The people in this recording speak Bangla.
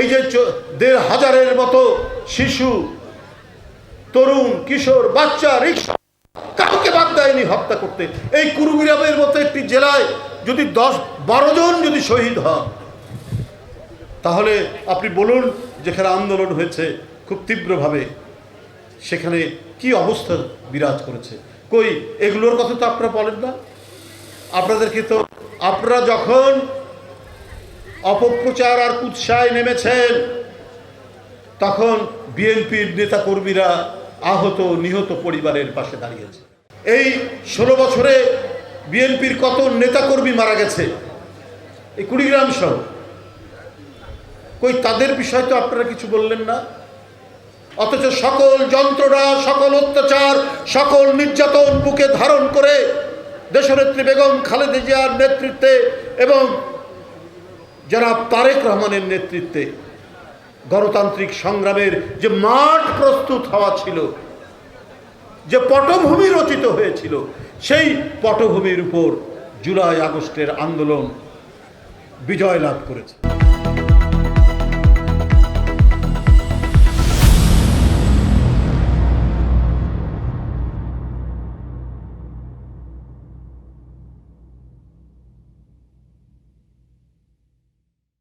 এই যে ১,৫০০-এর মতো শিশু, তরুণ, কিশোর, বাচ্চা, রিক্সা কাউকে বাদ দেয়নি হত্যা করতে। এই কুড়িগ্রামের মতো একটি জেলায় যদি ১০-১২ জন যদি শহীদ হন, তাহলে আপনি বলুন যেখানে আন্দোলন হয়েছে খুব তীব্রভাবে, সেখানে কি অবস্থা বিরাজ করেছে। কই এগুলোর কথা তো আপনারা বলেন না। আপনাদেরকে তো, আপনারা যখন অপপ্রচার আর কুৎসায় নেমেছেন, তখন বিএনপির নেতাকর্মীরা আহত নিহত পরিবারের পাশে দাঁড়িয়েছে। এই ১৬ বছরে বিএনপির কত নেতাকর্মী মারা গেছে এই কুড়িগ্রাম সহ। কই তাদের বিষয় তো আপনারা কিছু বললেন না। অথচ সকল যন্ত্রণা, সকল অত্যাচার, সকল নির্যাতন বুকে ধারণ করে দেশনেত্রী বেগম খালেদা জিয়ার নেতৃত্বে এবং জনাব তারেক রহমানের নেতৃত্বে গণতান্ত্রিক সংগ্রামের যে মাঠ প্রস্তুত হওয়া ছিল, যে পটভূমি রচিত হয়েছিল, সেই পটভূমির উপর জুলাই আগস্টের আন্দোলন বিজয় লাভ করেছে।